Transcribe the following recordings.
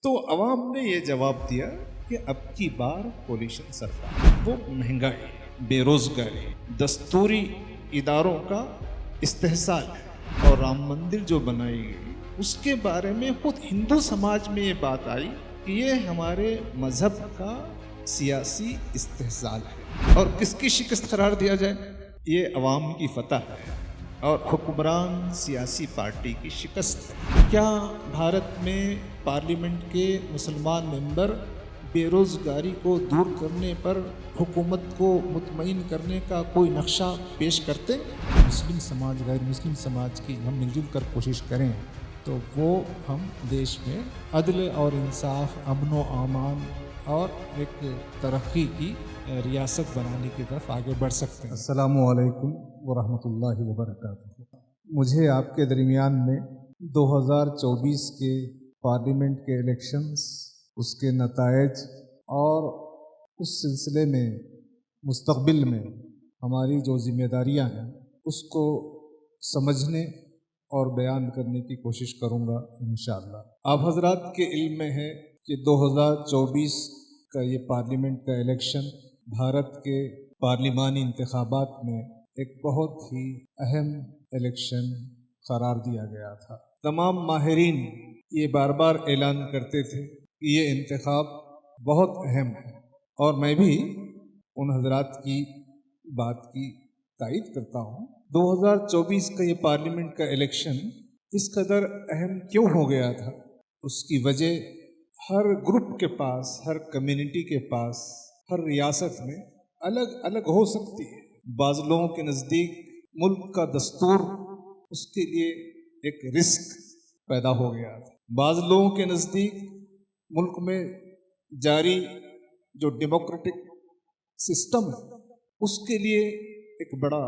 تو عوام نے یہ جواب دیا کہ اب کی بار کولیشن سرکار، وہ مہنگائی، بے روزگاری، دستوری اداروں کا استحصال ہے، اور رام مندر جو بنائی گئی اس کے بارے میں خود ہندو سماج میں یہ بات آئی کہ یہ ہمارے مذہب کا سیاسی استحصال ہے اور کس کی شکست قرار دیا جائے؟ یہ عوام کی فتح ہے اور حکمران سیاسی پارٹی کی شکست ہے۔ کیا بھارت میں پارلیمنٹ کے مسلمان ممبر بے روزگاری کو دور کرنے پر حکومت کو مطمئن کرنے کا کوئی نقشہ پیش کرتے؟ مسلم سماج غیر مسلم سماج کی ہم مل جل کر کوشش کریں تو وہ ہم دیش میں عدل اور انصاف، امن و امان اور ایک ترقی کی ریاست بنانے کی طرف آگے بڑھ سکتے ہیں۔ السلام علیکم ورحمۃ اللہ وبرکاتہ۔ مجھے آپ کے درمیان میں 2024 کے پارلیمنٹ کے الیکشنز، اس کے نتائج اور اس سلسلے میں مستقبل میں ہماری جو ذمہ داریاں ہیں اس کو سمجھنے اور بیان کرنے کی کوشش کروں گا انشاءاللہ۔ آپ حضرات کے علم میں ہے کہ 2024 کا یہ پارلیمنٹ کا الیکشن بھارت کے پارلیمانی انتخابات میں ایک بہت ہی اہم الیکشن قرار دیا گیا تھا۔ تمام ماہرین یہ بار بار اعلان کرتے تھے کہ یہ انتخاب بہت اہم ہے، اور میں بھی ان حضرات کی بات کی تائید کرتا ہوں۔ 2024 کا یہ پارلیمنٹ کا الیکشن اس قدر اہم کیوں ہو گیا تھا؟ اس کی وجہ ہر گروپ کے پاس، ہر کمیونٹی کے پاس، ہر ریاست میں الگ الگ ہو سکتی ہے۔ بعض لوگوں کے نزدیک ملک کا دستور اس کے لیے ایک رسک پیدا ہو گیا تھا۔ بعض لوگوں کے نزدیک ملک میں جاری جو ڈیموکریٹک سسٹم ہے اس کے لیے ایک بڑا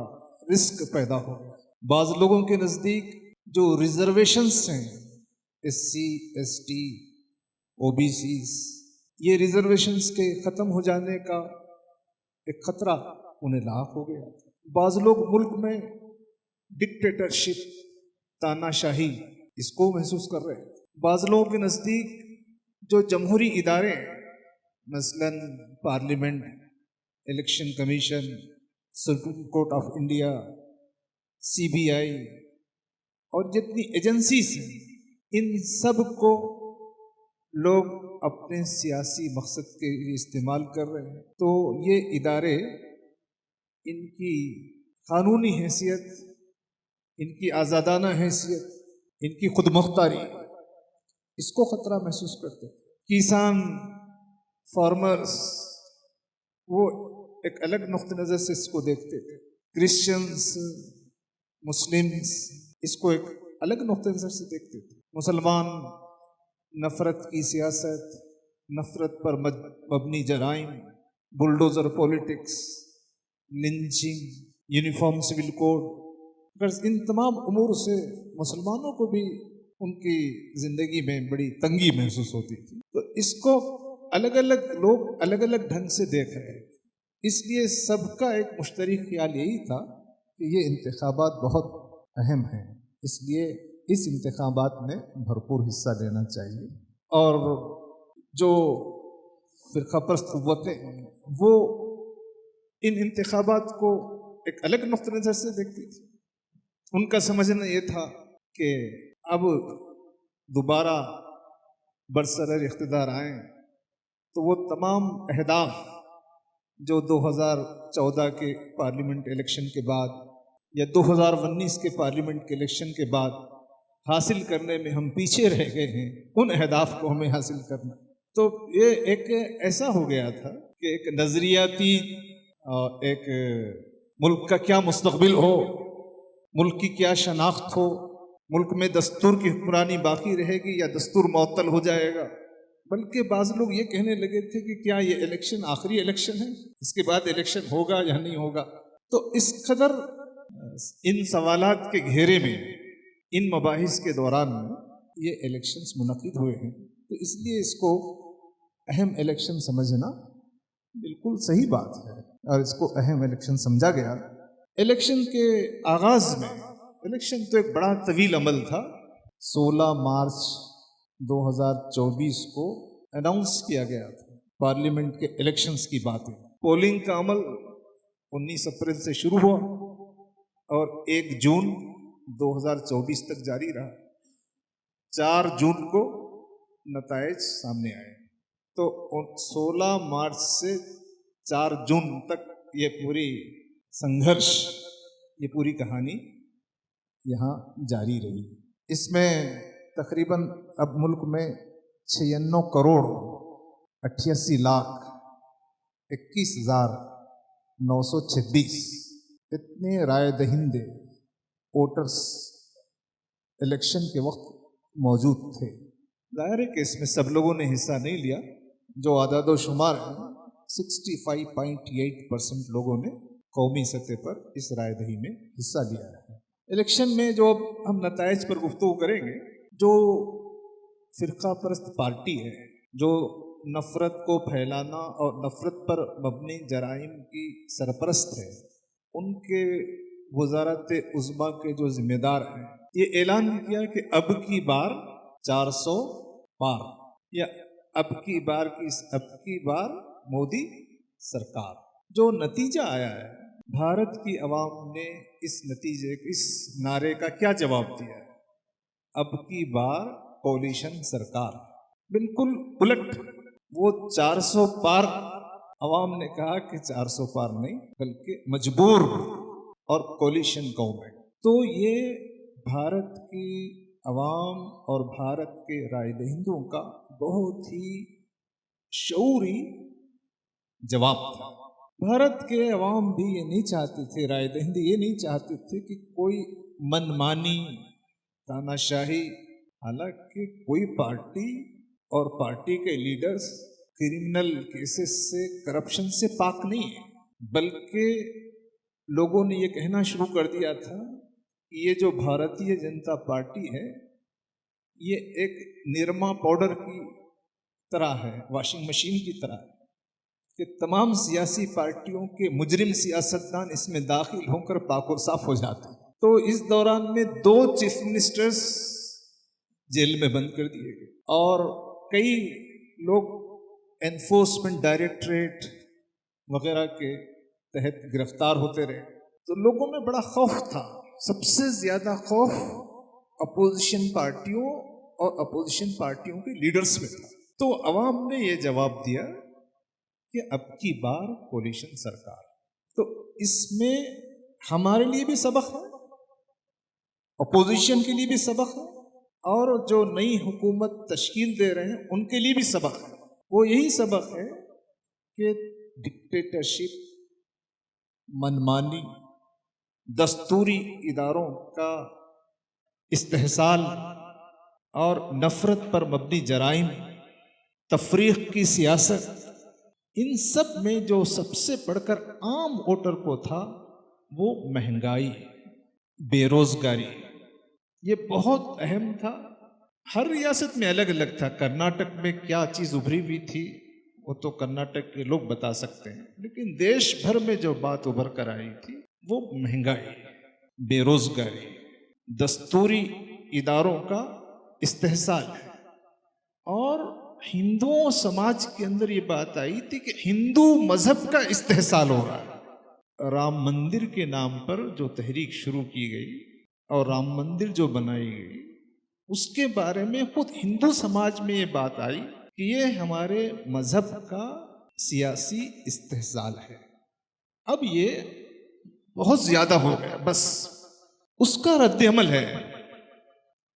رسک پیدا ہو گیا۔ بعض لوگوں کے نزدیک جو ریزرویشنز ہیں، SC ST OBCs، یہ ریزرویشنز کے ختم ہو جانے کا ایک خطرہ انہیں لاحق ہو گیا۔ بعض لوگ ملک میں ڈکٹیٹرشپ، تانا شاہی، اس کو محسوس کر رہے ہیں۔ بعض لوگوں کے نزدیک جو جمہوری ادارے ہیں، مثلاً parliament, election commission, supreme court of India, CBI اور جتنی ایجنسیز ہیں، ان سب کو لوگ اپنے سیاسی مقصد کے لیے استعمال کر رہے ہیں۔ تو یہ ادارے، ان کی قانونی حیثیت، ان کی آزادانہ حیثیت، ان کی خود مختاری، اس کو خطرہ محسوس کرتے ہیں۔ کسان، فارمرز، وہ ایک الگ نقطہ نظر سے اس کو دیکھتے تھے۔ کرسچنز، مسلمز اس کو ایک الگ نقطہ نظر سے دیکھتے تھے۔ مسلمان نفرت کی سیاست، نفرت پر مبنی جرائم، bulldozer politics, lynching, uniform civil code, ان تمام امور سے مسلمانوں کو بھی ان کی زندگی میں بڑی تنگی محسوس ہوتی تھی۔ تو اس کو الگ الگ لوگ الگ الگ ڈھنگ سے دیکھ رہے ہیں۔ اس لیے سب کا ایک مشترک خیال یہی تھا کہ یہ انتخابات بہت اہم ہیں، اس لیے اس انتخابات میں بھرپور حصہ لینا چاہیے۔ اور جو فرقہ پرست قوتیں ہیں وہ ان انتخابات کو ایک الگ نقطہ نظر سے دیکھتی تھی۔ ان کا سمجھنا یہ تھا کہ اب دوبارہ برسر اقتدار آئیں تو وہ تمام اہداف جو 2014 کے پارلیمنٹ الیکشن کے بعد یا 2019 کے پارلیمنٹ کے الیکشن کے بعد حاصل کرنے میں ہم پیچھے رہ گئے ہیں، ان اہداف کو ہمیں حاصل کرنا۔ تو یہ ایک ایسا ہو گیا تھا کہ ایک نظریاتی ایک ملک کا کیا مستقبل ہو، ملک کی کیا شناخت ہو، ملک میں دستور کی حکمرانی باقی رہے گی یا دستور معطل ہو جائے گا۔ بلکہ بعض لوگ یہ کہنے لگے تھے کہ کیا یہ الیکشن آخری الیکشن ہے، اس کے بعد الیکشن ہوگا یا نہیں ہوگا۔ تو اس قدر ان سوالات کے گھیرے میں، ان مباحث کے دوران میں یہ الیکشنز منعقد ہوئے ہیں، تو اس لیے اس کو اہم الیکشن سمجھنا بالکل صحیح بات ہے اور اس کو اہم الیکشن سمجھا گیا۔ الیکشن کے آغاز میں، الیکشن تو ایک بڑا طویل عمل تھا۔ 16 مارچ 2024 کو اناؤنس کیا گیا تھا پارلیمنٹ کے الیکشنز کی باتیں. پولنگ کا عمل 19 اپریل سے شروع ہوا اور 1 جون 2024 تک جاری رہا. 4 جون کو نتائج سامنے آئے. تو 16 مارچ سے 4 جون تک یہ پوری سنگھرش، یہ پوری کہانی یہاں جاری رہی. اس میں تقریباً اب ملک میں 96 کروڑ 88 لاکھ 21,926 اتنے رائے دہندے ووٹرز الیکشن کے وقت موجود تھے. ظاہر ہے کہ اس میں سب لوگوں نے حصہ نہیں لیا. جو اعداد و شمار ہیں 65.8% لوگوں نے قومی سطح پر اس رائے دہی میں حصہ لیا ہے. الیکشن میں جو اب ہم نتائج پر گفتگو کریں گے، جو فرقہ پرست پارٹی ہے جو نفرت کو پھیلانا اور نفرت پر مبنی جرائم کی سرپرست ہے، ان کے وزارت عظمیٰ کے جو ذمہ دار ہیں، یہ اعلان کیا کہ اب کی بار 400 پار، یا اب کی بار مودی سرکار. جو نتیجہ آیا ہے، بھارت کی عوام نے اس نعرے کا کیا جواب دیا ہے؟ اب کی بار کولیشن سرکار. بالکل الٹ. وہ 400 پار عوام نے کہا کہ 400 پار نہیں بلکہ مجبور اور کولیشن گورنمنٹ. تو یہ بھارت کی عوام اور بھارت کے رائے دہندوں کا بہت ہی شعوری جواب تھا. بھارت کے عوام بھی یہ نہیں چاہتے تھے، رائے دہندے یہ نہیں چاہتے تھے کہ کوئی منمانی تاناشاہی، حالانکہ کوئی پارٹی اور پارٹی کے لیڈرز کرمنل کیسز سے، کرپشن سے پاک نہیں ہیں، بلکہ لوگوں نے یہ کہنا شروع کر دیا تھا کہ یہ جو بھارتیہ جنتا پارٹی ہے یہ ایک نرما پاؤڈر کی طرح ہے، واشنگ مشین کی طرح ہے، کہ تمام سیاسی پارٹیوں کے مجرم سیاستدان اس میں داخل ہو کر پاک و صاف ہو جاتے ہیں. تو اس دوران میں 2 چیف منسٹرز جیل میں بند کر دیے گئے اور کئی لوگ انفورسمنٹ ڈائریکٹریٹ وغیرہ کے تحت گرفتار ہوتے رہے. تو لوگوں میں بڑا خوف تھا. سب سے زیادہ خوف اپوزیشن پارٹیوں اور اپوزیشن پارٹیوں کے لیڈرز میں تھا. تو عوام نے یہ جواب دیا کہ اب کی بار کولیشن سرکار. تو اس میں ہمارے لیے بھی سبق ہے، اپوزیشن کے لیے بھی سبق ہے، اور جو نئی حکومت تشکیل دے رہے ہیں ان کے لیے بھی سبق ہے. وہ یہی سبق ہے کہ ڈکٹیٹرشپ، منمانی، دستوری اداروں کا استحصال اور نفرت پر مبنی جرائم، تفریق کی سیاست، ان سب میں جو سب سے بڑھ کر عام ووٹر کو تھا وہ مہنگائی، بے روزگاری. یہ بہت اہم تھا. ہر ریاست میں الگ الگ تھا. کرناٹک میں کیا چیز ابھری ہوئی تھی وہ تو کرناٹک کے لوگ بتا سکتے ہیں، لیکن دیش بھر میں جو بات ابھر کر آئی تھی وہ مہنگائی، بے روزگاری، دستوری اداروں کا استحصال ہے. اور ہندوؤں سماج کے اندر یہ بات آئی تھی کہ ہندو مذہب کا استحصال ہو رہا ہے. رام مندر کے نام پر جو تحریک شروع کی گئی اور رام مندر جو بنائی گئی، اس کے بارے میں خود ہندو سماج میں یہ بات آئی کہ یہ ہمارے مذہب کا سیاسی استحصال ہے. اب یہ بہت زیادہ ہو گیا. بس اس کا رد عمل ہے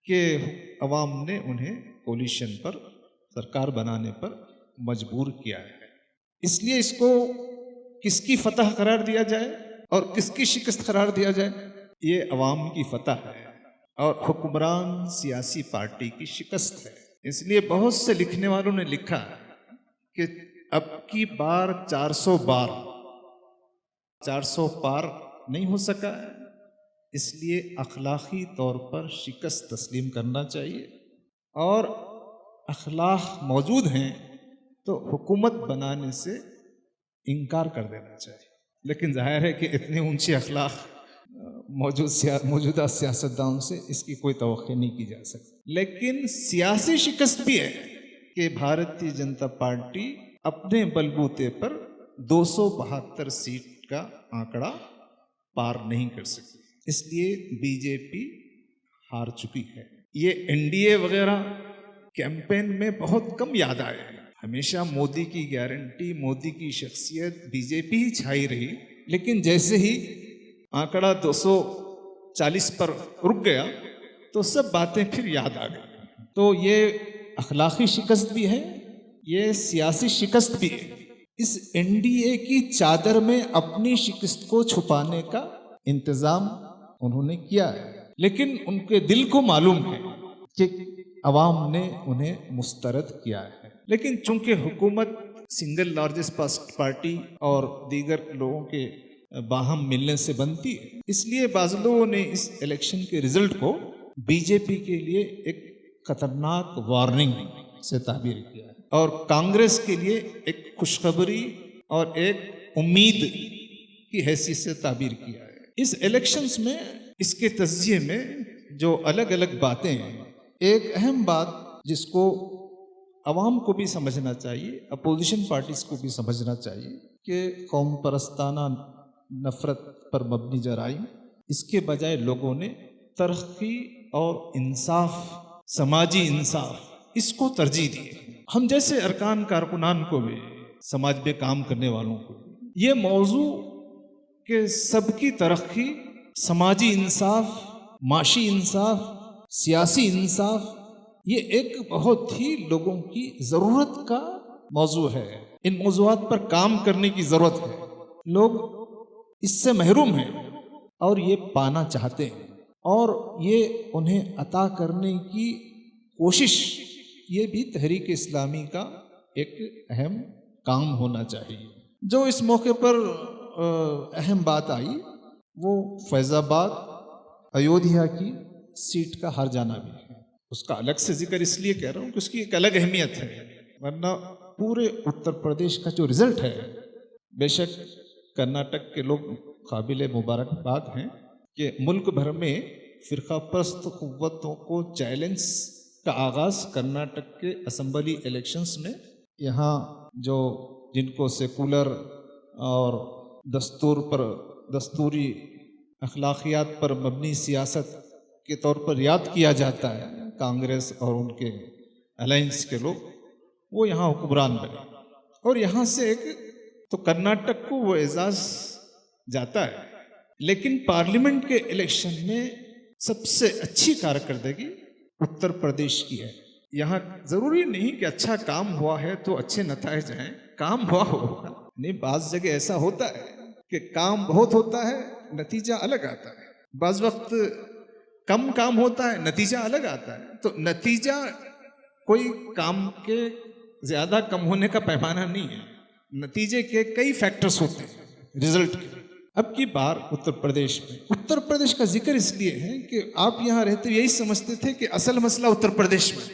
کہ عوام نے انہیں کولیشن پر، سرکار بنانے پر مجبور کیا ہے. اس لیے اس کو کس کی فتح قرار دیا جائے اور کس کی شکست قرار دیا جائے؟ یہ عوام کی فتح ہے اور حکمران سیاسی پارٹی کی شکست ہے. اس لیے بہت سے لکھنے والوں نے لکھا کہ اب کی بار 400 پار نہیں ہو سکا ہے، اس لیے اخلاقی طور پر شکست تسلیم کرنا چاہیے، اور اخلاق موجود ہیں تو حکومت بنانے سے انکار کر دینا چاہیے. لیکن ظاہر ہے کہ اتنے اونچے اخلاق موجودہ سیاستدانوں سے اس کی کوئی توقع نہیں کی جا سکتی. لیکن سیاسی شکست بھی ہے کہ بھارتیہ جنتا پارٹی اپنے بلبوتے پر 272 سیٹ کا آنکڑا پار نہیں کر سکی. اس لیے بی جے پی ہار چکی ہے. یہ این ڈی اے وغیرہ کیمپین میں بہت کم یاد آئے ہیں. ہمیشہ مودی کی گارنٹی، مودی کی شخصیت بی جے پی ہی چھائی رہی. لیکن جیسے ہی آنکڑا 240 پر رک گیا تو سب باتیں پھر یاد آ گئی. تو یہ اخلاقی شکست بھی ہے، یہ سیاسی شکست بھی ہے. اس این ڈی اے کی چادر میں اپنی شکست کو چھپانے کا انتظام انہوں نے کیا ہے. لیکن ان کے دل کو معلوم ہے کہ عوام نے انہیں مسترد کیا ہے. لیکن چونکہ حکومت سنگل لارجسٹ پارٹی اور دیگر لوگوں کے باہم ملنے سے بنتی ہے، اس لیے بعض لوگوں نے اس الیکشن کے رزلٹ کو بی جے پی کے لیے ایک خطرناک وارننگ سے تعبیر کیا ہے، اور کانگریس کے لیے ایک خوشخبری اور ایک امید کی حیثیت سے تعبیر کیا ہے. اس الیکشنز میں اس کے تجزیے میں جو الگ الگ باتیں ہیں، ایک اہم بات جس کو عوام کو بھی سمجھنا چاہیے، اپوزیشن پارٹیز کو بھی سمجھنا چاہیے کہ قوم پرستانہ نفرت پر مبنی جرائم، اس کے بجائے لوگوں نے ترقی اور انصاف، سماجی انصاف، اس کو ترجیح دی. ہم جیسے ارکان کارکنان کو بھی، سماج میں کام کرنے والوں کو بھی یہ موضوع کہ سب کی ترقی، سماجی انصاف، معاشی انصاف، سیاسی انصاف، یہ ایک بہت ہی لوگوں کی ضرورت کا موضوع ہے. ان موضوعات پر کام کرنے کی ضرورت ہے. لوگ اس سے محروم ہیں اور یہ پانا چاہتے ہیں، اور یہ انہیں عطا کرنے کی کوشش، یہ بھی تحریک اسلامی کا ایک اہم کام ہونا چاہیے. جو اس موقع پر اہم بات آئی وہ فیض آباد ایودھیا کی سیٹ کا ہار جانا بھی ہے. اس کا الگ سے ذکر اس لیے کہہ رہا ہوں کہ اس کی ایک الگ اہمیت ہے، ورنہ پورے اتر پردیش کا جو رزلٹ ہے، بے شک کرناٹک کے لوگ قابل مبارکباد ہیں کہ ملک بھر میں فرقہ پرست قوتوں کو چیلنج کا آغاز کرناٹک کے اسمبلی الیکشنز میں، یہاں جو جن کو سیکولر اور دستوری اخلاقیات پر مبنی سیاست کے طور پر یاد کیا جاتا ہے، کانگریس اور ان کے الائنس کے لوگ، وہ یہاں حکمران بنے. اور یہاں سے ایک تو کرناٹک کو وہ اعزاز جاتا ہے. لیکن پارلیمنٹ کے الیکشن میں سب سے اچھی کارکردگی اتر پردیش کی ہے. یہاں ضروری نہیں کہ اچھا کام ہوا ہے تو اچھے نتائج ہیں، کام ہوا ہوگا. نہیں، بعض جگہ ایسا ہوتا ہے کہ کام بہت ہوتا ہے، نتیجہ الگ آتا ہے. بعض وقت کم کام ہوتا ہے، نتیجہ الگ آتا ہے. تو نتیجہ کوئی کام کے زیادہ کم ہونے کا پیمانہ نہیں ہے، نتیجے کے کئی فیکٹرز ہوتے ہیں رزلٹ کے. اب کی بار اتر پردیش کا ذکر اس لیے ہے کہ آپ یہاں رہتے یہی سمجھتے تھے کہ اصل مسئلہ اتر پردیش میں،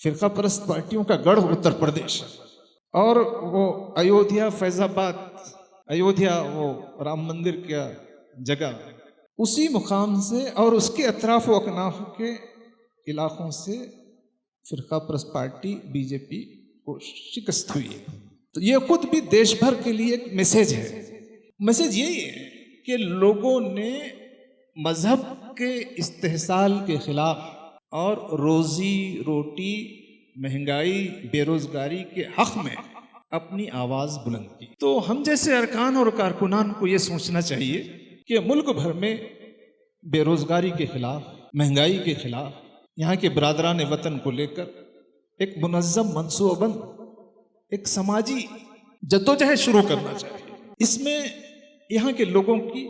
فرقہ پرست پارٹیوں کا گڑھ اتر پردیش، اور وہ ایودھیا، فیض آباد، ایودھیا وہ رام مندر کا جگہ، اسی مقام سے اور اس کے اطراف و اکناف کے علاقوں سے فرقہ پرست پارٹی بی جے پی کو شکست ہوئی ہے. تو یہ خود بھی دیش بھر کے لیے ایک میسیج ہے. میسیج یہی ہے کہ لوگوں نے مذہب کے استحصال کے خلاف اور روزی روٹی، مہنگائی، بے روزگاری کے حق میں اپنی آواز بلند کی. تو ہم جیسے ارکان اور کارکنان کو یہ سوچنا چاہیے کہ ملک بھر میں بے روزگاری کے خلاف، مہنگائی کے خلاف، یہاں کے برادران وطن کو لے کر ایک منظم منصوبہ بند، ایک سماجی جدوجہد شروع کرنا چاہیے. اس میں یہاں کے لوگوں کی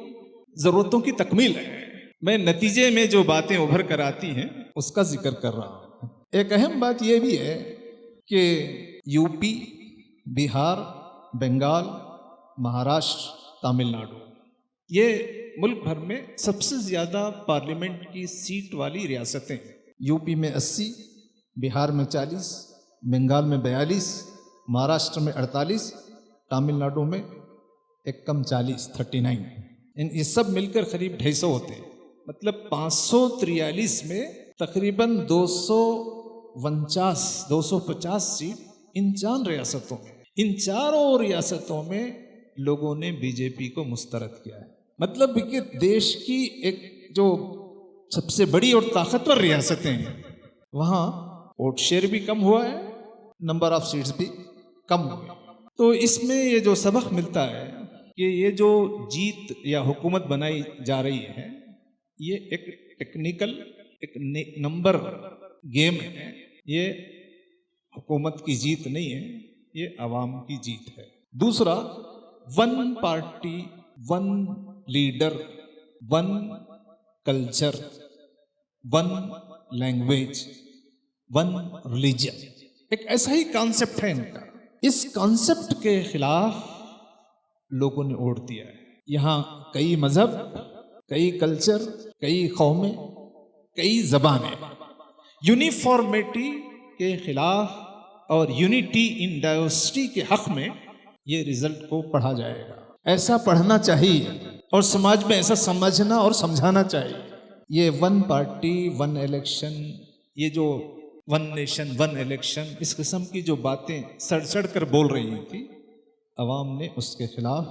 ضرورتوں کی تکمیل ہے. میں نتیجے میں جو باتیں ابھر کر آتی ہیں اس کا ذکر کر رہا ہوں. ایک اہم بات یہ بھی ہے کہ یو پی، بہار، بنگال، مہاراشٹر، تامل ناڈو، یہ ملک بھر میں سب سے زیادہ پارلیمنٹ کی سیٹ والی ریاستیں ہیں. یو پی میں 80، بہار میں 40، بنگال میں 42، مہاراشٹر میں 48، تامل ناڈو میں ایک کم 40، 39. یہ سب مل کر قریب 250 ہوتے ہیں، مطلب 543 میں تقریباً 250 سیٹ ان 4 ریاستوں میں، ان چاروں ریاستوں میں لوگوں نے بی جے پی کو مسترد کیا ہے۔ مطلب کہ دیش کی ایک جو سب سے بڑی اور طاقتور ریاستیں ہیں وہاں ووٹ شیئر بھی کم ہوا ہے، نمبر آف سیٹس بھی کم ہوئے۔ تو اس میں یہ جو سبق ملتا ہے کہ یہ جو جیت یا حکومت بنائی جا رہی ہے یہ ایک ٹیکنیکل ایک نمبر گیم ہے، یہ حکومت کی جیت نہیں ہے، یہ عوام کی جیت ہے۔ دوسرا، 1 party 1 leader 1 culture 1 language 1 religion, ایک ایسا ہی کانسیپٹ ہے ان کا۔ اس کانسیپٹ کے خلاف لوگوں نے ووٹ دیا ہے۔ یہاں کئی مذہب، کئی کلچر، کئی قومیں، کئی زبانیں، یونیفارمیٹی کے خلاف اور یونیٹی ان ڈائیورسٹی کے حق میں یہ رزلٹ کو پڑھا جائے گا۔ ایسا پڑھنا چاہیے اور سماج میں ایسا سمجھنا اور سمجھانا چاہیے۔ یہ 1 پارٹی 1 الیکشن، یہ جو 1 نیشن 1 الیکشن، اس قسم کی جو باتیں سڑ سڑ کر بول رہی تھی، عوام نے اس کے خلاف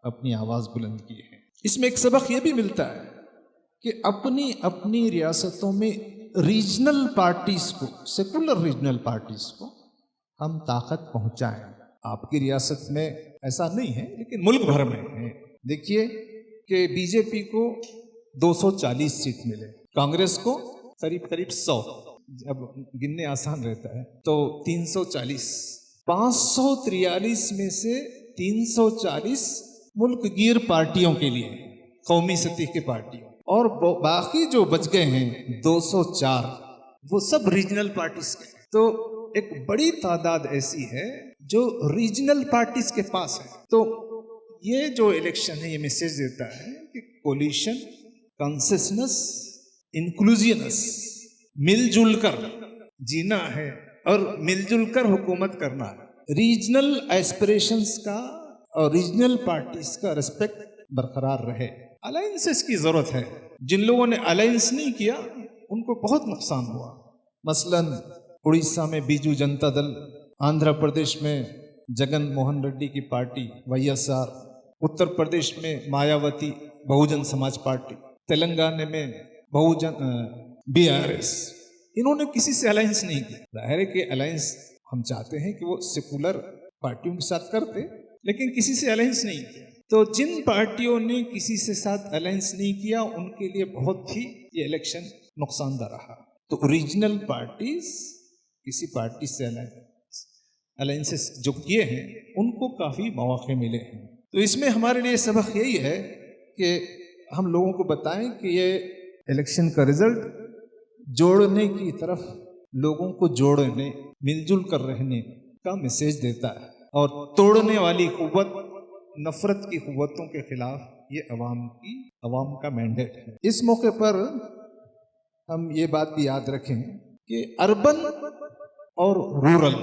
اپنی آواز بلند کی ہے۔ اس میں ایک سبق یہ بھی ملتا ہے کہ اپنی ریاستوں میں ریجنل پارٹیز کو، سیکولر ریجنل پارٹیز کو ہم طاقت پہنچائیں۔ آپ کی ریاست میں ایسا نہیں ہے لیکن ملک بھر میں ہے۔ دیکھیے کہ بی جے پی کو 240 سیٹ ملے، کانگریس کو قریب 100، اب گننے آسان رہتا ہے تو 340، 543 میں سے 340 ملک گیر پارٹیوں کے لیے، قومی سطح کی پارٹیوں، اور باقی جو بچ گئے ہیں 204 وہ سب ریجنل پارٹیز کے ہیں۔ تو ایک بڑی تعداد ایسی ہے جو ریجنل پارٹیز کے پاس ہے۔ تو یہ جو الیکشن ہے یہ میسیج دیتا ہے کہ کولیشن، کنسنسس، انکلوزینس، مل جل کر جینا ہے اور مل جل کر حکومت کرنا ہے۔ ریجنل ایسپریشنز کا اور ریجنل پارٹیز کا ریسپیکٹ برقرار رہے۔ الائنسز کی ضرورت ہے، جن لوگوں نے الائنس نہیں کیا ان کو بہت نقصان ہوا۔ مثلاً اڑیسہ میں بیجو جنتا دل، آندھرا پردیش میں جگن موہن ریڈی کی پارٹی YSR، اتر پردیش میں مایاوتی بہوجن سماج پارٹی، تلنگانہ میں BRS، انہوں نے کسی سے الائنس نہیں کیا۔ ظاہر ہے کہ الائنس ہم چاہتے ہیں کہ وہ سیکولر پارٹیوں کے ساتھ کرتے، لیکن کسی سے الائنس نہیں کیا۔ تو جن پارٹیوں نے کسی سے ساتھ الائنس نہیں کیا ان کے لیے بہت ہی یہ الیکشن نقصان دہ رہا۔ تو اوریجنل پارٹیز کسی پارٹی سے الائنسز جو کیے ہیں ان کو کافی مواقع ملے ہیں۔ تو اس میں ہمارے لیے سبق یہی ہے کہ ہم لوگوں کو بتائیں کہ یہ الیکشن کا رزلٹ جوڑنے کی طرف، لوگوں کو جوڑنے، مل جل کر رہنے کا میسیج دیتا ہے، اور توڑنے والی قوت، نفرت کی قوتوں کے خلاف یہ عوام کا مینڈیٹ ہے۔ اس موقع پر ہم یہ بات بھی یاد رکھیں کہ اربن اور رورل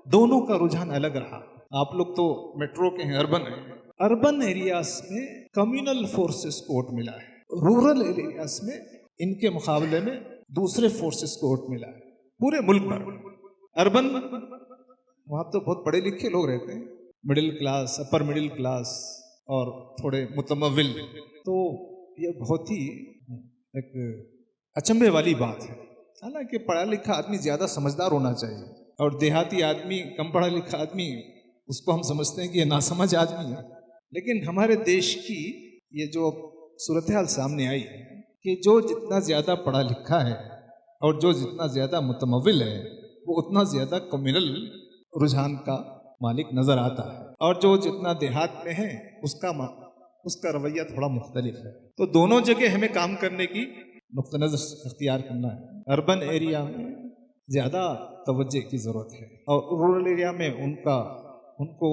دونوں کا رجحان الگ رہا۔ آپ لوگ تو میٹرو کے ہیں، اربن ایریاز میں کمیونل فورسز کو ووٹ ملا ہے، رورل ایریاز میں ان کے مقابلے میں دوسرے فورسز کو ووٹ ملا ہے۔ پورے ملک بھر اربن، وہاں تو بہت پڑھے لکھے لوگ رہتے ہیں، middle class, upper middle class اور تھوڑے متمول، تو یہ بہت ہی ایک اچنبھے والی بات ہے۔ حالانکہ پڑھا لکھا آدمی زیادہ سمجھدار ہونا چاہیے، اور دیہاتی آدمی، کم پڑھا لکھا آدمی، اس کو ہم سمجھتے ہیں کہ یہ ناسمجھ آدمی ہے۔ لیکن ہمارے دیش کی یہ جو صورتحال سامنے آئی ہے کہ جو جتنا زیادہ پڑھا لکھا ہے اور جو جتنا زیادہ متمول ہے وہ اتنا زیادہ کمیونل رجحان کا مالک نظر آتا ہے، اور جو جتنا دیہات میں ہے اس کا رویہ تھوڑا مختلف ہے۔ تو دونوں جگہ ہمیں کام کرنے کی نقطہ نظر اختیار کرنا ہے۔ اربن ایریا میں زیادہ توجہ کی ضرورت ہے، اور رورل ایریا میں ان کو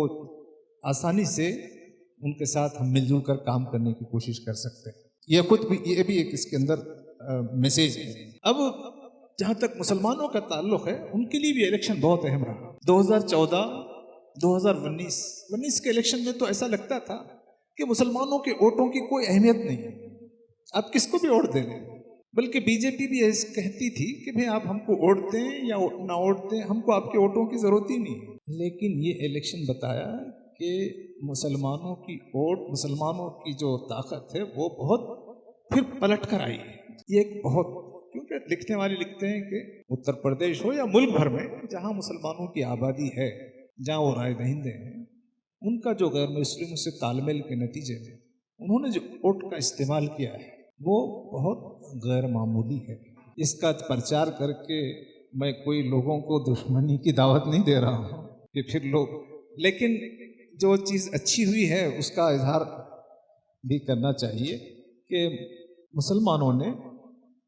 آسانی سے ان کے ساتھ ہم مل جل کر کام کرنے کی کوشش کر سکتے ہیں۔ یہ بھی ایک اس کے اندر میسیج ہے۔ اب جہاں تک مسلمانوں کا تعلق ہے ان کے لیے بھی الیکشن بہت اہم رہا۔ 2014 2019 کے الیکشن میں تو ایسا لگتا تھا کہ مسلمانوں کے ووٹوں کی کوئی اہمیت نہیں ہے، آپ کس کو بھی ووٹ دے دیں، بلکہ بی جے پی بھی ایسے کہتی تھی کہ بھئی آپ ہم کو ووٹ دیں یا نہ ووٹ دیں، ہم کو آپ کے ووٹوں کی ضرورت ہی نہیں ہے۔ لیکن یہ الیکشن بتایا کہ مسلمانوں کی ووٹ، مسلمانوں کی جو طاقت ہے وہ بہت پھر پلٹ کر آئی ہے۔ یہ ایک بہت، کیونکہ لکھنے والے لکھتے ہیں کہ اتر پردیش ہو یا ملک بھر میں جہاں مسلمانوں کی آبادی ہے، جہاں وہ رائے دہندے ہیں، ان کا جو غیر مسلموں سے تال میل کے نتیجے میں انہوں نے جو ووٹ کا استعمال کیا ہے وہ بہت غیر معمولی ہے۔ اس کا پرچار کر کے میں کوئی لوگوں کو دشمنی کی دعوت نہیں دے رہا ہوں کہ پھر لوگ، لیکن جو چیز اچھی ہوئی ہے اس کا اظہار بھی کرنا چاہیے کہ مسلمانوں نے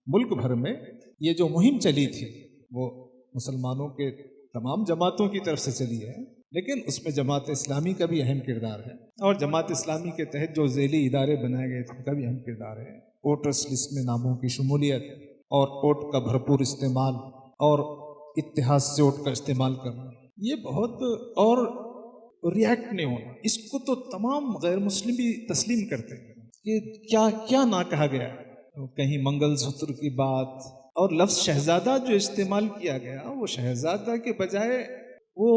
ملک بھر میں یہ جو مہم چلی تھی وہ مسلمانوں کے تمام جماعتوں کی طرف سے چلی ہے، لیکن اس میں جماعت اسلامی کا بھی اہم کردار ہے، اور جماعت اسلامی کے تحت جو ذیلی ادارے بنائے گئے تھے ان کا بھی اہم کردار ہے۔ ووٹرس لسٹ میں ناموں کی شمولیت اور ووٹ کا بھرپور استعمال اور اتحاد سے ووٹ کا استعمال کرنا، یہ بہت، اور ریئیکٹ نہیں ہونا، اس کو تو تمام غیر مسلم بھی تسلیم کرتے ہیں کہ کیا کیا نہ کہا گیا ہے۔ کہیں منگل سوتر کی بات، اور لفظ شہزادہ جو استعمال کیا گیا وہ شہزادہ کے بجائے وہ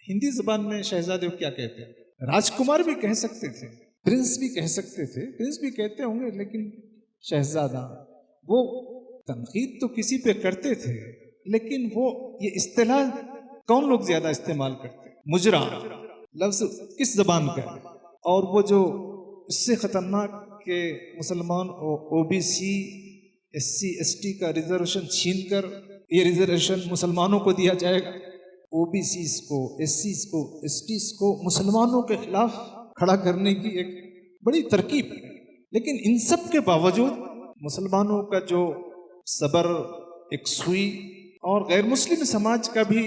ہندی زبان میں شہزادے کو کیا کہتے ہیں، راجکمار بھی کہہ سکتے تھے، پرنس بھی کہہ سکتے تھے، پرنس بھی کہتے ہوں گے، لیکن شہزادہ، وہ تنقید تو کسی پہ کرتے تھے، لیکن وہ یہ اصطلاح کون لوگ زیادہ استعمال کرتے ہیں؟ مجرا لفظ کس زبان کا ہے؟ اور وہ جو اس سے خطرناک کہ مسلمان O B C S C S T کا ریزرویشن چھین کر یہ ریزرویشن مسلمانوں کو دیا جائے گا، او بی سیز کو، ایس سیز کو، ایس ٹیز کو مسلمانوں کے خلاف کھڑا کرنے کی ایک بڑی ترکیب ہے۔ لیکن ان سب کے باوجود مسلمانوں کا جو صبر، ایک سوئی، اور غیر مسلم سماج کا بھی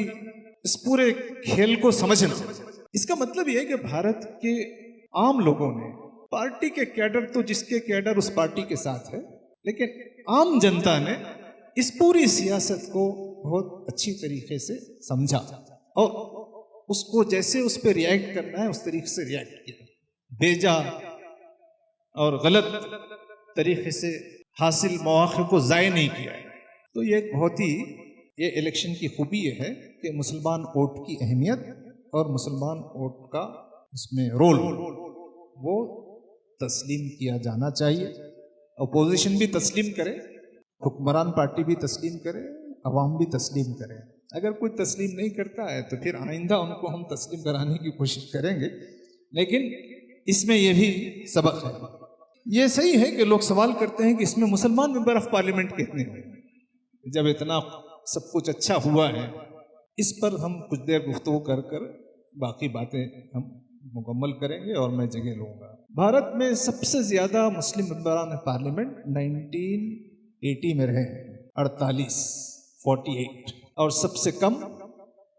اس پورے کھیل کو سمجھنا، اس کا مطلب یہ ہے کہ بھارت کے عام لوگوں نے، پارٹی کے کیڈر تو جس کے کیڈر اس پارٹی کے ساتھ ہے، لیکن عام جنتا نے اس پوری سیاست کو بہت اچھی طریقے سے سمجھا، اور اس کو جیسے اس پہ ریئیکٹ کرنا ہے اس طریقے سے ریئیکٹ کیا، بھیجا اور غلط طریقے سے حاصل مواقع کو ضائع نہیں کیا ہے۔ تو یہ ایک بہت ہی، یہ الیکشن کی خوبی یہ ہے کہ مسلمان ووٹ کی اہمیت اور مسلمان ووٹ کا اس میں رول وہ تسلیم کیا جانا چاہیے۔ اپوزیشن بھی تسلیم کرے، حکمران پارٹی بھی تسلیم کرے، عوام بھی تسلیم کرے۔ اگر کوئی تسلیم نہیں کرتا ہے تو پھر آئندہ ان کو ہم تسلیم کرانے کی کوشش کریں گے، لیکن اس میں یہ بھی سبق ہے۔ یہ صحیح ہے کہ لوگ سوال کرتے ہیں کہ اس میں مسلمان ممبر آف پارلیمنٹ کتنے ہیں؟ جب اتنا سب کچھ اچھا ہوا ہے، اس پر ہم کچھ دیر گفتگو کر کر باقی باتیں ہم مکمل کریں گے اور میں جگہ لوں گا۔ بھارت میں سب سے زیادہ مسلم ممبران پارلیمنٹ 1980 میں رہے ہیں، 48، اور سب سے کم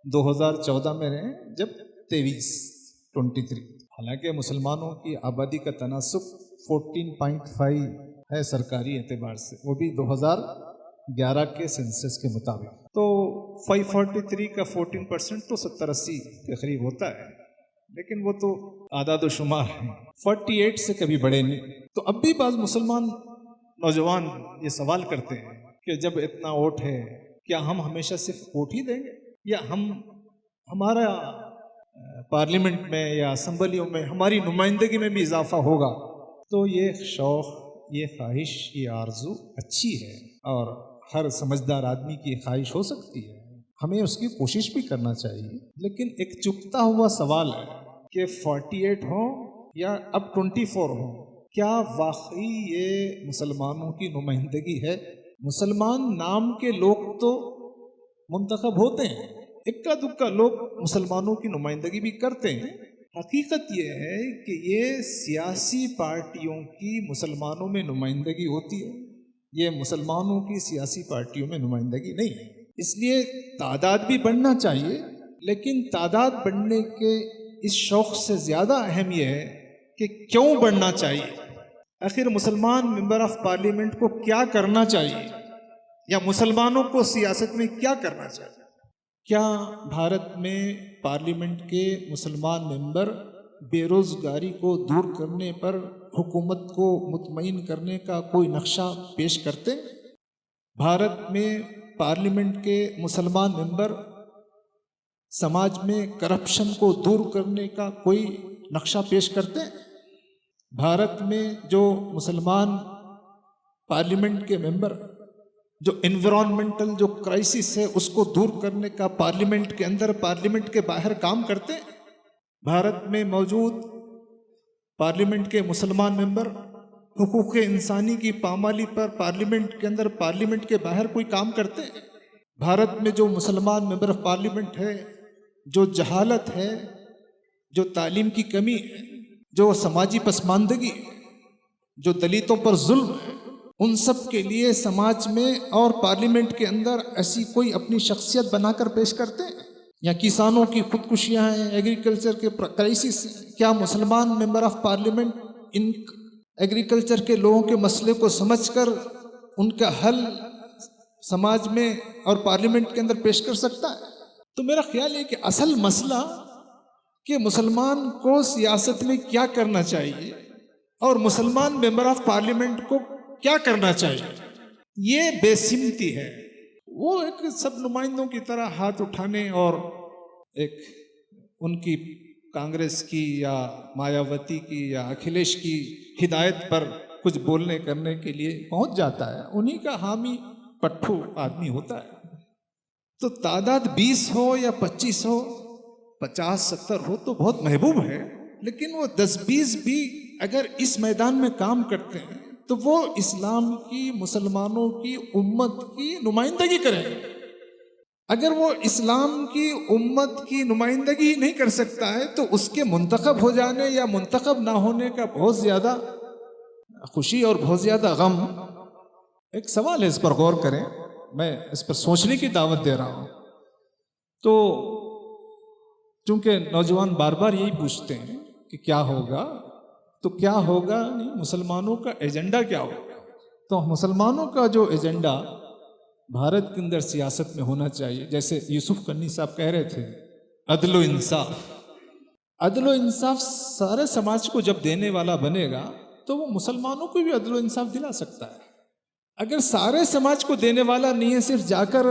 2014 میں رہے ہیں جب 23۔ حالانکہ مسلمانوں کی آبادی کا تناسب 14.5 ہے سرکاری اعتبار سے، وہ بھی 2011 کے سینسس کے مطابق، تو 543 کا 14% تو 70-80 کے قریب ہوتا ہے، لیکن وہ تو اعداد و شمار ہیں، 48 سے کبھی بڑے نہیں۔ تو اب بھی بعض مسلمان نوجوان یہ سوال کرتے ہیں کہ جب اتنا ووٹ ہے کیا ہم ہمیشہ صرف ووٹ ہی دیں گے، یا ہمارا پارلیمنٹ میں یا اسمبلیوں میں ہماری نمائندگی میں بھی اضافہ ہوگا؟ تو یہ شوق، یہ خواہش، یہ آرزو اچھی ہے، اور ہر سمجھدار آدمی کی خواہش ہو سکتی ہے، ہمیں اس کی کوشش بھی کرنا چاہیے۔ لیکن ایک چکتا ہوا سوال ہے کہ 48 ہوں یا اب 24 ہوں، کیا واقعی یہ مسلمانوں کی نمائندگی ہے؟ مسلمان نام کے لوگ تو منتخب ہوتے ہیں، اکا دکا لوگ مسلمانوں کی نمائندگی بھی کرتے ہیں۔ حقیقت یہ ہے کہ یہ سیاسی پارٹیوں کی مسلمانوں میں نمائندگی ہوتی ہے، یہ مسلمانوں کی سیاسی پارٹیوں میں نمائندگی نہیں ہے۔ اس لیے تعداد بھی بڑھنا چاہیے، لیکن تعداد بڑھنے کے اس شوق سے زیادہ اہم یہ ہے کہ کیوں بڑھنا چاہیے، آخر مسلمان ممبر آف پارلیمنٹ کو کیا کرنا چاہیے، یا مسلمانوں کو سیاست میں کیا کرنا چاہیے۔ کیا بھارت میں پارلیمنٹ کے مسلمان ممبر بے روزگاری کو دور کرنے پر حکومت کو مطمئن کرنے کا کوئی نقشہ پیش کرتے؟ بھارت میں پارلیمنٹ کے مسلمان ممبر سماج میں کرپشن کو دور کرنے کا کوئی نقشہ پیش کرتے ہیں؟ بھارت میں جو مسلمان پارلیمنٹ کے ممبر جو انوائرمنٹل جو کرائسس ہے اس کو دور کرنے کا پارلیمنٹ کے اندر پارلیمنٹ کے باہر کام کرتے ہیں؟ بھارت میں موجود پارلیمنٹ کے مسلمان ممبر حقوق انسانی کی پامالی پر پارلیمنٹ کے اندر پارلیمنٹ کے باہر کوئی کام کرتے ہیں؟ بھارت میں جو مسلمان ممبر آف پارلیمنٹ ہے، جو جہالت ہے، جو تعلیم کی کمی ہے، جو سماجی پسماندگی ہے، جو دلتوں پر ظلم ہے، ان سب کے لیے سماج میں اور پارلیمنٹ کے اندر ایسی کوئی اپنی شخصیت بنا کر پیش کرتے ہیں؟ یا کسانوں کی خودکشیاں ہیں، ایگریکلچر کے کرائسس ہیں، کیا مسلمان member of parliament in agriculture کے لوگوں کے مسئلے کو سمجھ کر ان کا حل سماج میں اور پارلیمنٹ کے اندر پیش کر سکتا ہے؟ تو میرا خیال ہے کہ اصل مسئلہ کہ مسلمان کو سیاست میں کیا کرنا چاہیے اور مسلمان ممبر آف پارلیمنٹ کو کیا کرنا چاہیے، یہ بے سمتی ہے۔ وہ ایک سب نمائندوں کی طرح ہاتھ اٹھانے اور ایک ان کی کانگریس کی یا مایاوتی کی یا اکھلیش کی ہدایت پر کچھ بولنے کرنے کے لیے پہنچ جاتا ہے، انہی کا حامی پٹھو آدمی ہوتا ہے۔ تو تعداد 20 ہو یا 25 ہو، 50-70 ہو تو بہت محبوب ہے، لیکن وہ 10-20 بھی اگر اس میدان میں کام کرتے ہیں تو وہ اسلام کی، مسلمانوں کی، امت کی نمائندگی کریں۔ اگر وہ اسلام کی، امت کی نمائندگی نہیں کر سکتا ہے تو اس کے منتخب ہو جانے یا منتخب نہ ہونے کا بہت زیادہ خوشی اور بہت زیادہ غم۔ ایک سوال ہے، اس پر غور کریں، میں اس پر سوچنے کی دعوت دے رہا ہوں۔ تو چونکہ نوجوان بار بار یہی پوچھتے ہیں کہ کیا ہوگا، تو کیا ہوگا نہیں، مسلمانوں کا ایجنڈا کیا ہوگا؟ تو مسلمانوں کا جو ایجنڈا بھارت کے اندر سیاست میں ہونا چاہیے، جیسے یوسف کنی صاحب کہہ رہے تھے، عدل و انصاف۔ عدل و انصاف سارے سماج کو جب دینے والا بنے گا تو وہ مسلمانوں کو بھی عدل و انصاف دلا سکتا ہے۔ اگر سارے سماج کو دینے والا نہیں ہے، صرف جا کر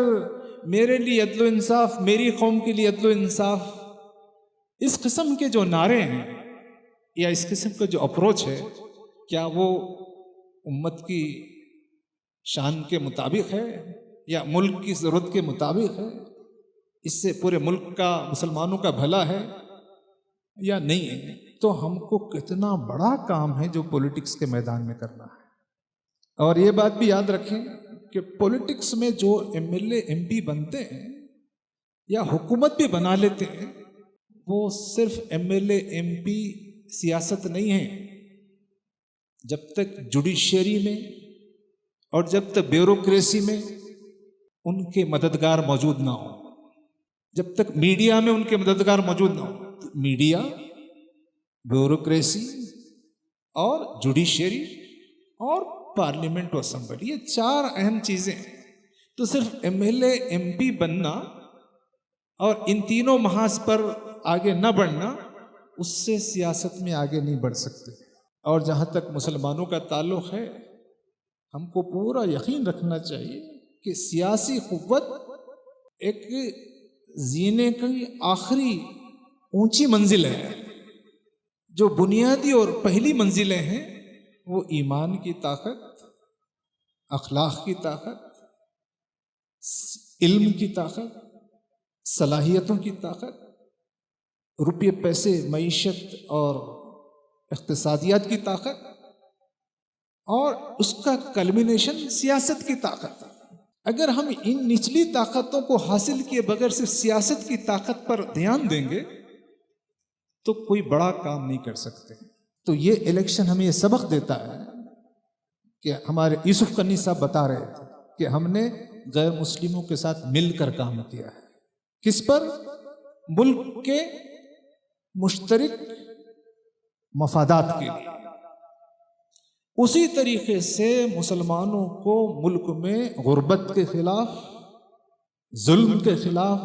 میرے لیے عدل و انصاف، میری قوم کے لیے عدل و انصاف، اس قسم کے جو نعرے ہیں یا اس قسم کا جو اپروچ ہے، کیا وہ امت کی شان کے مطابق ہے یا ملک کی ضرورت کے مطابق ہے؟ اس سے پورے ملک کا، مسلمانوں کا بھلا ہے یا نہیں ہے؟ تو ہم کو کتنا بڑا کام ہے جو پولیٹکس کے میدان میں کرنا ہے۔ اور یہ بات بھی یاد رکھیں کہ پولیٹکس میں جو M L A M P بنتے ہیں یا حکومت بھی بنا لیتے ہیں، وہ صرف M L A M P سیاست نہیں ہے۔ جب تک جوڈیشری میں اور جب تک بیوروکریسی میں ان کے مددگار موجود نہ ہو، جب تک میڈیا میں ان کے مددگار موجود نہ ہو، تو میڈیا، بیوروکریسی اور جوڈیشری اور پارلیمنٹ و اسمبلی، یہ 4 اہم چیزیں ہیں۔ تو صرف M L A M P بننا اور ان تینوں محاذ پر آگے نہ بڑھنا، اس سے سیاست میں آگے نہیں بڑھ سکتے۔ اور جہاں تک مسلمانوں کا تعلق ہے، ہم کو پورا یقین رکھنا چاہیے کہ سیاسی قوت ایک زینے کی آخری اونچی منزل ہے۔ جو بنیادی اور پہلی منزلیں ہیں وہ ایمان کی طاقت، اخلاق کی طاقت، علم کی طاقت، صلاحیتوں کی طاقت، روپے پیسے، معیشت اور اقتصادیات کی طاقت، اور اس کا کلمینیشن سیاست کی طاقت۔ اگر ہم ان نچلی طاقتوں کو حاصل کیے بغیر صرف سیاست کی طاقت پر دھیان دیں گے تو کوئی بڑا کام نہیں کر سکتے۔ تو یہ الیکشن ہمیں یہ سبق دیتا ہے کہ ہمارے یوسف کنی صاحب بتا رہے تھے کہ ہم نے غیر مسلموں کے ساتھ مل کر کام کیا ہے۔ کس پر؟ ملک کے مشترک مفادات کے لیے۔ اسی طریقے سے مسلمانوں کو ملک میں غربت کے خلاف، ظلم کے خلاف،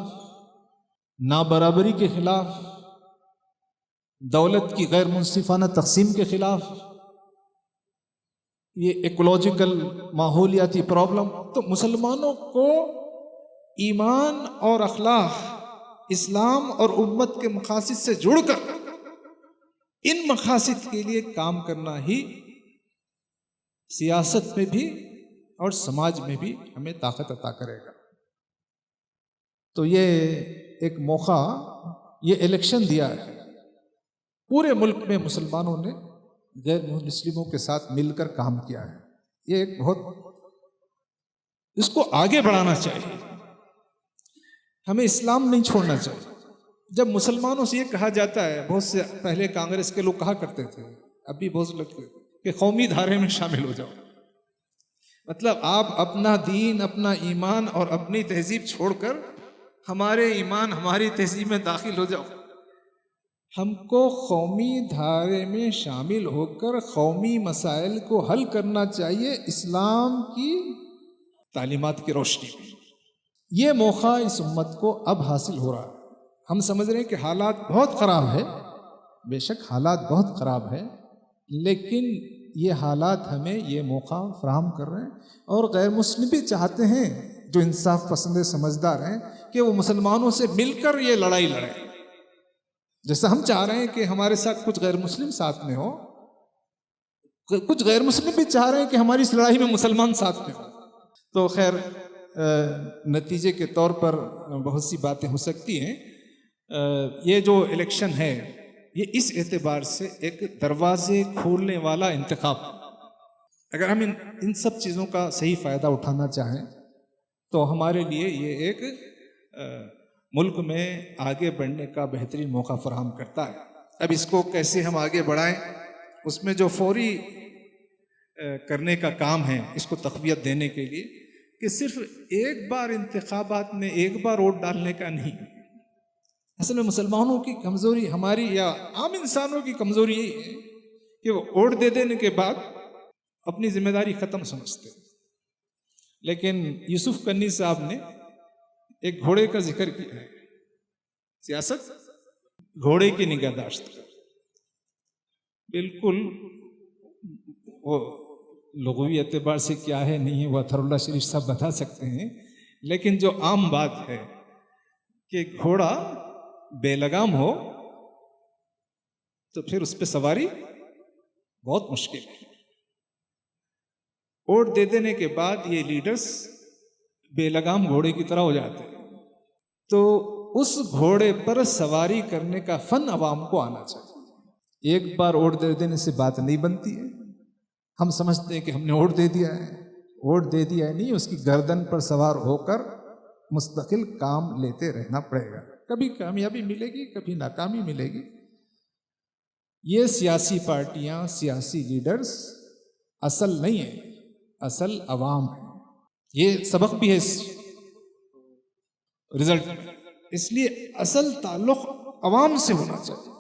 نابرابری کے خلاف، دولت کی غیر منصفانہ تقسیم کے خلاف، یہ ایکولوجیکل ماحولیاتی پرابلم. تو مسلمانوں کو ایمان اور اخلاق، اسلام اور امت کے مقاصد سے جڑ کر ان مقاصد کے لیے کام کرنا ہی سیاست میں بھی اور سماج میں بھی ہمیں طاقت عطا کرے گا. تو یہ ایک موقع، یہ الیکشن دیا ہے. پورے ملک میں مسلمانوں نے غیر مسلموں کے ساتھ مل کر کام کیا ہے. یہ ایک بہت، اس کو آگے بڑھانا چاہیے. ہمیں اسلام نہیں چھوڑنا چاہیے. جب مسلمانوں سے یہ کہا جاتا ہے، بہت سے پہلے کانگریس کے لوگ کہا کرتے تھے، اب بھی بہت لوگ کہتے ہیں کہ قومی دھارے میں شامل ہو جاؤ. مطلب آپ اپنا دین، اپنا ایمان اور اپنی تہذیب چھوڑ کر ہمارے ایمان، ہماری تہذیب میں داخل ہو جاؤ. ہم کو قومی دھارے میں شامل ہو کر قومی مسائل کو حل کرنا چاہیے اسلام کی تعلیمات کی روشنی میں. یہ موقع اس امت کو اب حاصل ہو رہا ہے. ہم سمجھ رہے ہیں کہ حالات بہت خراب ہے، بے شک حالات بہت خراب ہے، لیکن یہ حالات ہمیں یہ موقع فراہم کر رہے ہیں. اور غیر مسلم بھی چاہتے ہیں، جو انصاف پسند سمجھدار ہیں، کہ وہ مسلمانوں سے مل کر یہ لڑائی لڑیں. جیسا ہم چاہ رہے ہیں کہ ہمارے ساتھ کچھ غیر مسلم ساتھ میں ہو، کچھ غیر مسلم بھی چاہ رہے ہیں کہ ہماری اس لڑائی میں مسلمان ساتھ میں ہو. تو خیر نتیجے کے طور پر بہت سی باتیں ہو سکتی ہیں. یہ جو الیکشن ہے، یہ اس اعتبار سے ایک دروازے کھولنے والا انتخاب. اگر ہم ان سب چیزوں کا صحیح فائدہ اٹھانا چاہیں تو ہمارے لیے یہ ایک ملک میں آگے بڑھنے کا بہترین موقع فراہم کرتا ہے. اب اس کو کیسے ہم آگے بڑھائیں، اس میں جو فوری کرنے کا کام ہے، اس کو تقویت دینے کے لیے کہ صرف ایک بار انتخابات میں ایک بار ووٹ ڈالنے کا نہیں. اصل میں مسلمانوں کی کمزوری، ہماری یا عام انسانوں کی کمزوری یہی ہے کہ وہ ووٹ دے دینے کے بعد اپنی ذمہ داری ختم سمجھتے. لیکن یوسف کنی صاحب نے ایک گھوڑے کا ذکر کیا ہے. سیاست گھوڑے کی نگہداشت. بالکل وہ لغوی اعتبار سے کیا ہے نہیں ہے وہ اطہر اللہ شریف صاحب بتا سکتے ہیں، لیکن جو عام بات ہے کہ گھوڑا بے لگام ہو تو پھر اس پہ سواری بہت مشکل ہے. ووٹ دے دینے کے بعد یہ لیڈرز بے لگام گھوڑے کی طرح ہو جاتے ہیں. تو اس گھوڑے پر سواری کرنے کا فن عوام کو آنا چاہیے. ایک بار ووٹ دے دینے سے بات نہیں بنتی ہے. ہم سمجھتے ہیں کہ ہم نے ووٹ دے دیا ہے، ووٹ دے دیا ہے نہیں، اس کی گردن پر سوار ہو کر مستقل کام لیتے رہنا پڑے گا. کبھی کامیابی ملے گی، کبھی ناکامی ملے گی. یہ سیاسی پارٹیاں، سیاسی لیڈرز اصل نہیں ہیں، اصل عوام ہے. یہ سبق بھی ہے اس رزلٹ میں. اس لیے اصل تعلق عوام سے ہونا چاہیے.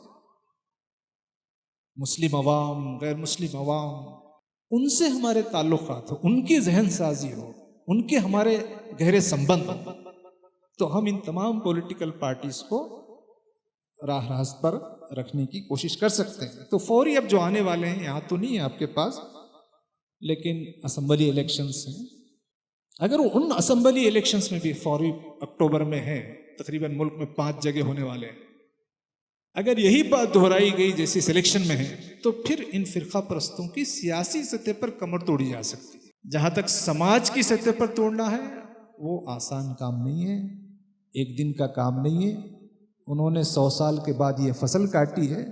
مسلم عوام، غیر مسلم عوام، ان سے ہمارے تعلقات ہو، ان کی ذہن سازی ہو، ان کے ہمارے گہرے سمبند ہو، تو ہم ان تمام پولیٹیکل پارٹیز کو راہ راست پر رکھنے کی کوشش کر سکتے ہیں. تو فوری اب جو آنے والے ہیں، یہاں تو نہیں ہے آپ کے پاس، لیکن اسمبلی الیکشنز ہیں. اگر ان اسمبلی الیکشنز میں بھی فوری اکتوبر میں ہے، تقریباً ملک میں 5 جگہ ہونے والے ہیں، اگر یہی بات دہرائی گئی جیسی سلیکشن میں ہے، تو پھر ان فرقہ پرستوں کی سیاسی سطح پر کمر توڑی جا سکتی ہے. جہاں تک سماج کی سطح پر توڑنا ہے، وہ آسان کام نہیں ہے، ایک دن کا کام نہیں ہے. انہوں نے 100 سال کے بعد یہ فصل کاٹی ہے،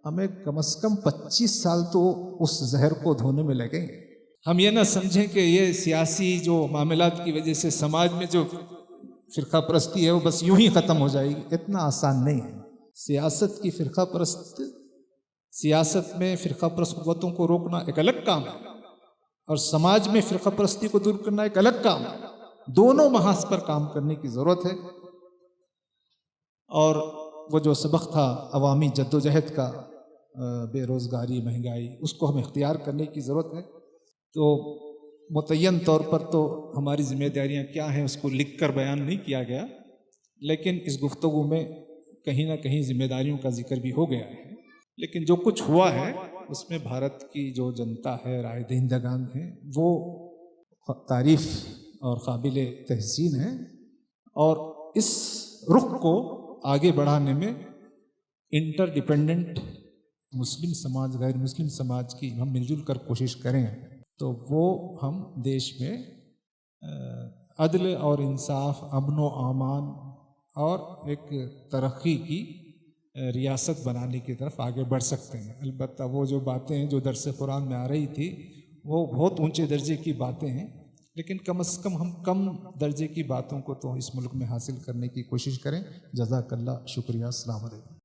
ہمیں کم از کم 25 سال تو اس زہر کو دھونے میں لگیں گے. ہم یہ نہ سمجھیں کہ یہ سیاسی جو معاملات کی وجہ سے سماج میں جو فرقہ پرستی ہے وہ بس یوں ہی ختم ہو جائے گی. اتنا آسان نہیں ہے. سیاست کی فرقہ پرست، سیاست میں فرقہ پرست قوتوں کو روکنا ایک الگ کام ہے، اور سماج میں فرقہ پرستی کو دور کرنا ایک الگ کام ہے. دونوں محاذ پر کام کرنے کی ضرورت ہے. اور وہ جو سبق تھا عوامی جدوجہد کا، بے روزگاری، مہنگائی، اس کو ہم اختیار کرنے کی ضرورت ہے. تو متعین طور پر تو ہماری ذمہ داریاں کیا ہیں اس کو لکھ کر بیان نہیں کیا گیا، لیکن اس گفتگو میں کہیں نہ کہیں ذمہ داریوں کا ذکر بھی ہو گیا ہے. لیکن جو کچھ ہوا ہے اس میں بھارت کی جو جنتا ہے، رائے دہندگان ہیں، وہ تعریف اور قابل تحسین ہے، اور اس رخ کو آگے بڑھانے میں انٹر ڈیپینڈنٹ مسلم سماج، غیر مسلم سماج کی ہم مل جل کر کوشش کریں تو وہ ہم دیش میں عدل اور انصاف، امن و امان اور ایک ترقی کی ریاست بنانے کی طرف آگے بڑھ سکتے ہیں۔ البتہ وہ جو باتیں ہیں جو درس قرآن میں آ رہی تھی وہ بہت اونچے درجے کی باتیں ہیں، لیکن کم از کم ہم کم درجے کی باتوں کو تو اس ملک میں حاصل کرنے کی کوشش کریں۔ جزاک اللہ، شکریہ، السلام علیکم۔